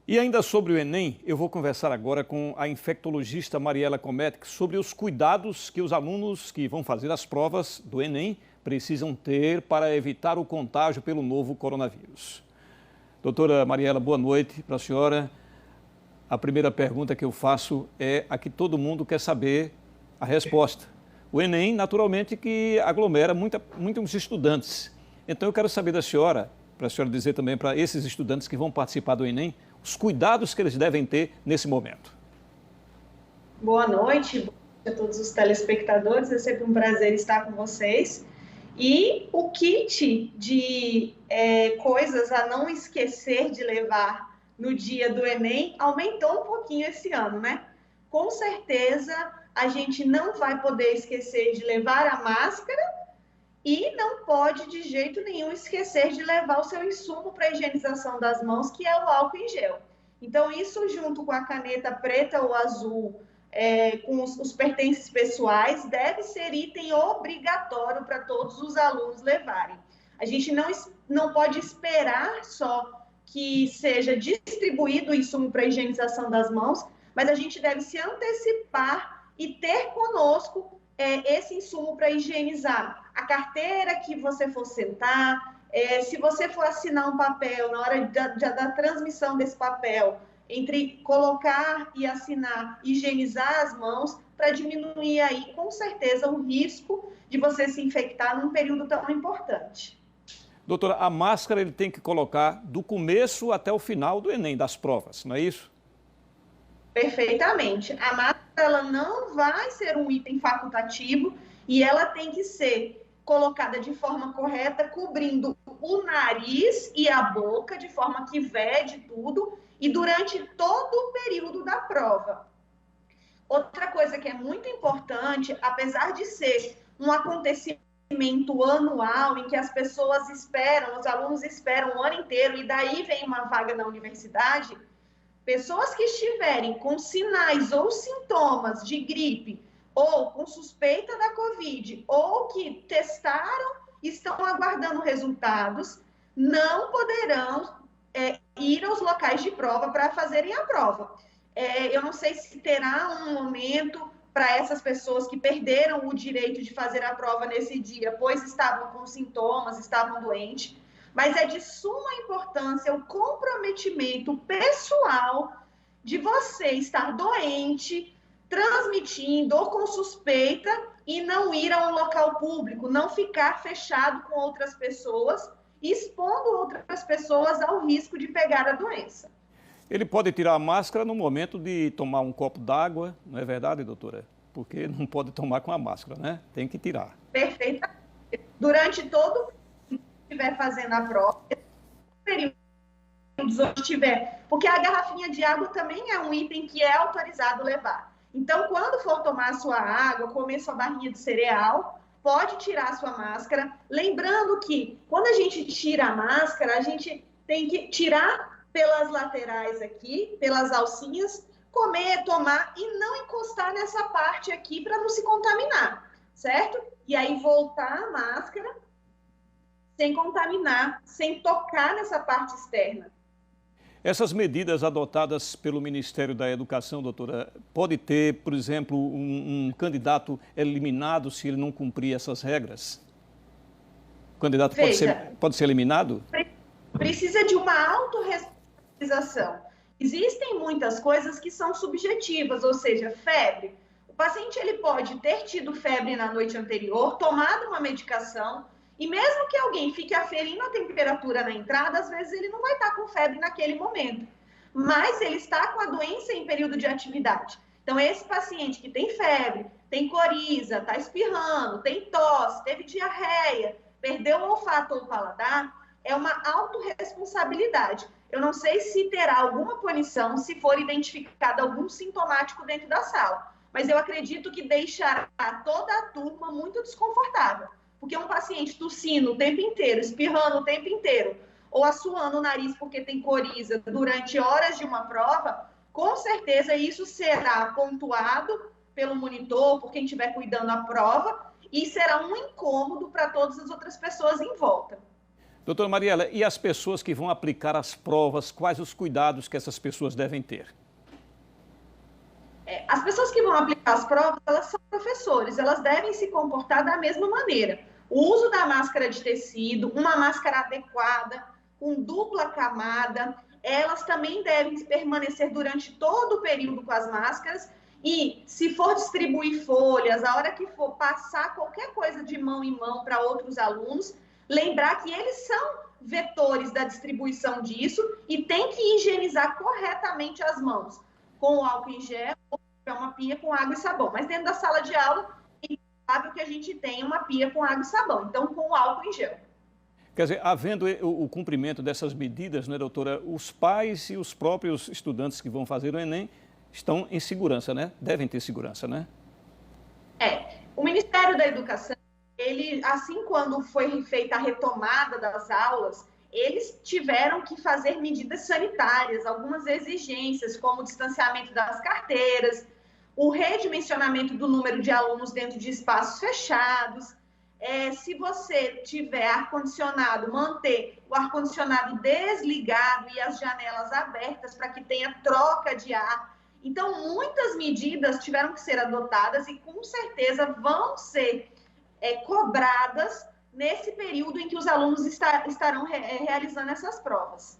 E ainda sobre o Enem, eu vou conversar agora com a infectologista Mariela Cometti sobre os cuidados que os alunos que vão fazer as provas do Enem precisam ter para evitar o contágio pelo novo coronavírus. Doutora Mariela, boa noite para a senhora. A primeira pergunta que eu faço é a que todo mundo quer saber a resposta. O Enem, naturalmente, que aglomera muitos estudantes. Então, eu quero saber da senhora, para a senhora dizer também para esses estudantes que vão participar do Enem, os cuidados que eles devem ter nesse momento. Boa noite a todos os telespectadores, é sempre um prazer estar com vocês. E o kit de coisas a não esquecer de levar no dia do Enem aumentou um pouquinho esse ano, né? Com certeza a gente não vai poder esquecer de levar a máscara e não pode de jeito nenhum esquecer de levar o seu insumo para higienização das mãos, que é o álcool em gel. Então, isso junto com a caneta preta ou azul, com os pertences pessoais, deve ser item obrigatório para todos os alunos levarem. A gente não pode esperar só que seja distribuído o insumo para higienização das mãos, mas a gente deve se antecipar e ter conosco esse insumo para higienizar a carteira que você for sentar, se você for assinar um papel, na hora da transmissão desse papel, entre colocar e assinar, higienizar as mãos, para diminuir aí, com certeza, o risco de você se infectar num período tão importante. Doutora, a máscara ele tem que colocar do começo até o final do Enem, das provas, não é isso? Perfeitamente. A máscara ela não vai ser um item facultativo e ela tem que ser colocada de forma correta, cobrindo o nariz e a boca, de forma que vede tudo, e durante todo o período da prova. Outra coisa que é muito importante, apesar de ser um acontecimento anual, em que as pessoas esperam, os alunos esperam o ano inteiro, e daí vem uma vaga na universidade, pessoas que estiverem com sinais ou sintomas de gripe, ou com suspeita da Covid, ou que testaram e estão aguardando resultados, não poderão ir aos locais de prova para fazerem a prova. Eu não sei se terá um momento para essas pessoas que perderam o direito de fazer a prova nesse dia, pois estavam com sintomas, estavam doentes, mas é de suma importância o comprometimento pessoal de você estar doente, transmitindo ou com suspeita e não ir a um local público, não ficar fechado com outras pessoas, expondo outras pessoas ao risco de pegar a doença. Ele pode tirar a máscara no momento de tomar um copo d'água, não é verdade, doutora? Porque não pode tomar com a máscara, né? Tem que tirar. Perfeitamente. Durante todo o período que estiver fazendo a prova, períodos onde estiver, porque a garrafinha de água também é um item que é autorizado levar. Então, quando for tomar a sua água, comer sua barrinha de cereal, pode tirar a sua máscara. Lembrando que, quando a gente tira a máscara, a gente tem que tirar pelas laterais aqui, pelas alcinhas, comer, tomar e não encostar nessa parte aqui para não se contaminar, certo? E aí voltar a máscara sem contaminar, sem tocar nessa parte externa. Essas medidas adotadas pelo Ministério da Educação, doutora, pode ter, por exemplo, um candidato eliminado se ele não cumprir essas regras? O candidato pode ser eliminado? Precisa de uma autorresponsabilização. Existem muitas coisas que são subjetivas, ou seja, febre. O paciente ele pode ter tido febre na noite anterior, tomado uma medicação, e mesmo que alguém fique aferindo a temperatura na entrada, às vezes ele não vai estar com febre naquele momento. Mas ele está com a doença em período de atividade. Então, esse paciente que tem febre, tem coriza, está espirrando, tem tosse, teve diarreia, perdeu o olfato ou o paladar, é uma autorresponsabilidade. Eu não sei se terá alguma punição se for identificado algum sintomático dentro da sala. Mas eu acredito que deixará toda a turma muito desconfortável. Porque um paciente tossindo o tempo inteiro, espirrando o tempo inteiro, ou assoando o nariz porque tem coriza durante horas de uma prova, com certeza isso será pontuado pelo monitor, por quem estiver cuidando da prova, e será um incômodo para todas as outras pessoas em volta. Doutora Mariela, e as pessoas que vão aplicar as provas, quais os cuidados que essas pessoas devem ter? As pessoas que vão aplicar as provas, elas são professores, elas devem se comportar da mesma maneira. O uso da máscara de tecido, uma máscara adequada, com dupla camada, elas também devem permanecer durante todo o período com as máscaras e, se for distribuir folhas, a hora que for passar qualquer coisa de mão em mão para outros alunos, lembrar que eles são vetores da distribuição disso e tem que higienizar corretamente as mãos com o álcool em gel ou uma pia com água e sabão. Mas dentro da sala de aula, é claro que a gente tem uma pia com água e sabão, então com o álcool em gel. Quer dizer, havendo o cumprimento dessas medidas, né, doutora, os pais e os próprios estudantes que vão fazer o Enem estão em segurança, né? Devem ter segurança, né? O Ministério da Educação, ele, assim quando foi feita a retomada das aulas, eles tiveram que fazer medidas sanitárias, algumas exigências, como o distanciamento das carteiras, o redimensionamento do número de alunos dentro de espaços fechados. Se você tiver ar-condicionado, manter o ar-condicionado desligado e as janelas abertas para que tenha troca de ar. Então, muitas medidas tiveram que ser adotadas e, com certeza, vão ser cobradas nesse período em que os alunos estarão realizando essas provas.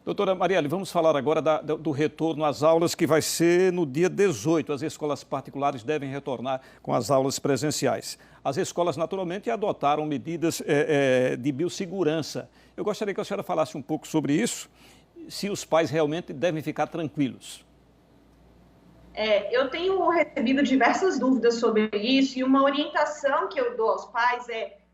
Doutora Mariela, vamos falar agora do retorno às aulas, que vai ser no dia 18. As escolas particulares devem retornar com as aulas presenciais. As escolas, naturalmente, adotaram medidas de biossegurança. Eu gostaria que a senhora falasse um pouco sobre isso, se os pais realmente devem ficar tranquilos. Eu tenho recebido diversas dúvidas sobre isso e uma orientação que eu dou aos pais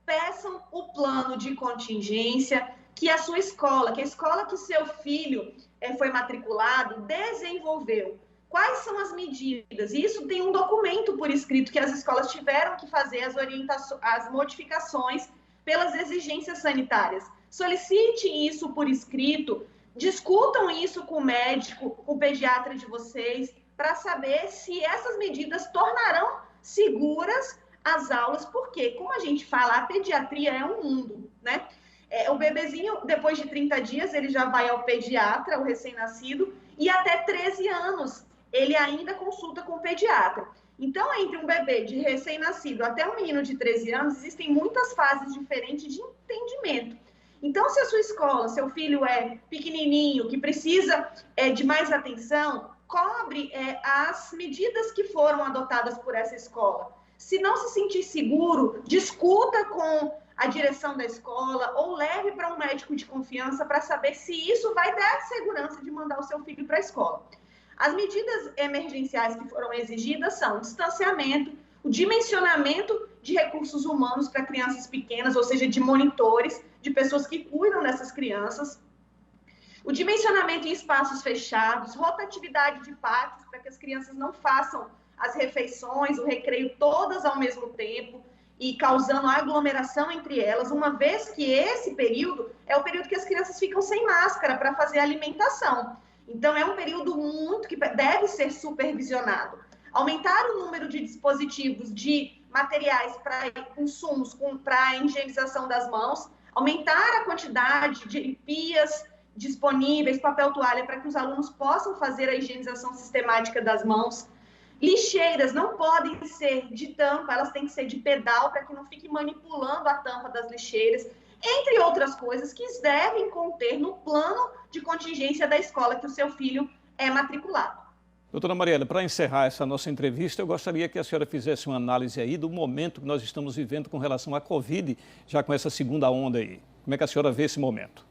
peçam o plano de contingência que a sua escola, que a escola que seu filho foi matriculado, desenvolveu. Quais são as medidas? E isso tem um documento por escrito que as escolas tiveram que fazer as modificações pelas exigências sanitárias. Solicite isso por escrito, discutam isso com o médico, com o pediatra de vocês, para saber se essas medidas tornarão seguras as aulas, porque, como a gente fala, a pediatria é um mundo, né? O bebezinho, depois de 30 dias, ele já vai ao pediatra, o recém-nascido, e até 13 anos ele ainda consulta com o pediatra. Então, entre um bebê de recém-nascido até um menino de 13 anos, existem muitas fases diferentes de entendimento. Então, se a sua escola, seu filho é pequenininho, que precisa de mais atenção, cobre as medidas que foram adotadas por essa escola. Se não se sentir seguro, discuta com a direção da escola ou leve para um médico de confiança para saber se isso vai dar segurança de mandar o seu filho para a escola. As medidas emergenciais que foram exigidas são o distanciamento, o dimensionamento de recursos humanos para crianças pequenas, ou seja, de monitores, de pessoas que cuidam dessas crianças, o dimensionamento em espaços fechados, rotatividade de pátios para que as crianças não façam as refeições, o recreio todas ao mesmo tempo e causando aglomeração entre elas, uma vez que esse período é o período que as crianças ficam sem máscara para fazer a alimentação. Então, é um período muito que deve ser supervisionado. Aumentar o número de dispositivos, de materiais para insumos, para a higienização das mãos, aumentar a quantidade de pias disponíveis, papel toalha, para que os alunos possam fazer a higienização sistemática das mãos. Lixeiras não podem ser de tampa, elas têm que ser de pedal, para que não fique manipulando a tampa das lixeiras, entre outras coisas que devem conter no plano de contingência da escola que o seu filho é matriculado. Doutora Mariela, para encerrar essa nossa entrevista, eu gostaria que a senhora fizesse uma análise aí do momento que nós estamos vivendo com relação à Covid, já com essa segunda onda aí. Como é que a senhora vê esse momento?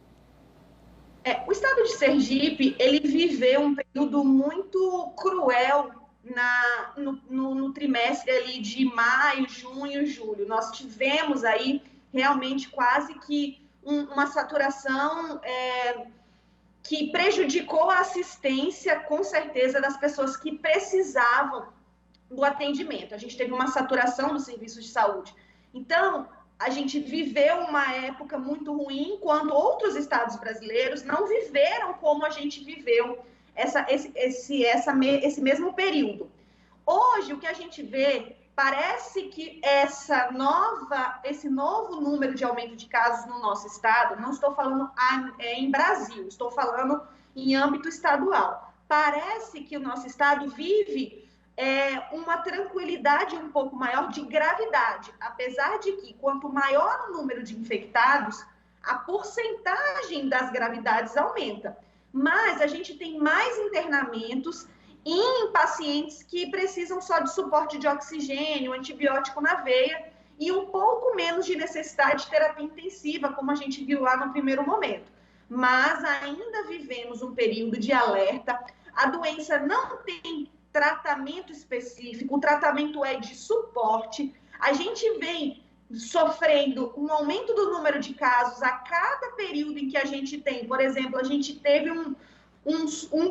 O estado de Sergipe, ele viveu um período muito cruel no trimestre ali de maio, junho, julho. Nós tivemos aí realmente quase que uma saturação que prejudicou a assistência, com certeza, das pessoas que precisavam do atendimento. A gente teve uma saturação dos serviços de saúde. Então, a gente viveu uma época muito ruim, enquanto outros estados brasileiros não viveram como a gente viveu esse mesmo período. Hoje, o que a gente vê, parece que esse novo número de aumento de casos no nosso estado, não estou falando em Brasil, estou falando em âmbito estadual. Parece que o nosso estado vive uma tranquilidade um pouco maior de gravidade, apesar de que quanto maior o número de infectados, a porcentagem das gravidades aumenta. Mas a gente tem mais internamentos em pacientes que precisam só de suporte de oxigênio, antibiótico na veia e um pouco menos de necessidade de terapia intensiva, como a gente viu lá no primeiro momento. Mas ainda vivemos um período de alerta, a doença não tem tratamento específico, o tratamento é de suporte, a gente vem sofrendo um aumento do número de casos a cada período em que a gente tem. Por exemplo, a gente teve um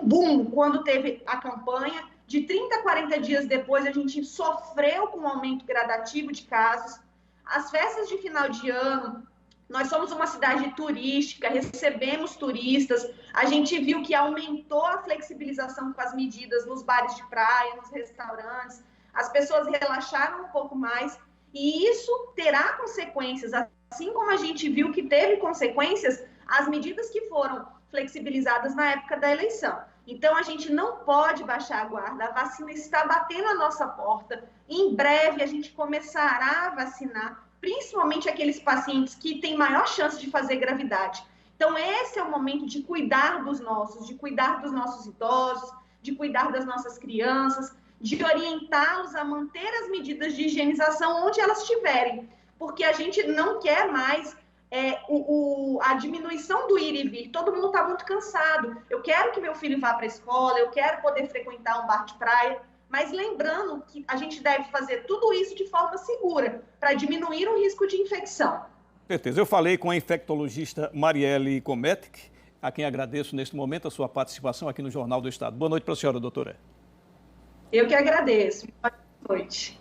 boom quando teve a campanha, de 30 a 40 dias depois a gente sofreu com um aumento gradativo de casos. As festas de final de ano, nós somos uma cidade turística, recebemos turistas, a gente viu que aumentou a flexibilização com as medidas nos bares de praia, nos restaurantes, as pessoas relaxaram um pouco mais, e isso terá consequências, assim como a gente viu que teve consequências as medidas que foram flexibilizadas na época da eleição. Então, a gente não pode baixar a guarda, a vacina está batendo a nossa porta, em breve a gente começará a vacinar, principalmente aqueles pacientes que têm maior chance de fazer gravidade. Então, esse é o momento de cuidar dos nossos idosos, de cuidar das nossas crianças, de orientá-los a manter as medidas de higienização onde elas estiverem, porque a gente não quer mais a diminuição do ir e vir. Todo mundo está muito cansado. Eu quero que meu filho vá para a escola, eu quero poder frequentar um bar de praia, mas lembrando que a gente deve fazer tudo isso de forma segura, para diminuir o risco de infecção. Certeza. Eu falei com a infectologista Marielle Cometic, a quem agradeço neste momento a sua participação aqui no Jornal do Estado. Boa noite para a senhora, doutora. Eu que agradeço. Boa noite.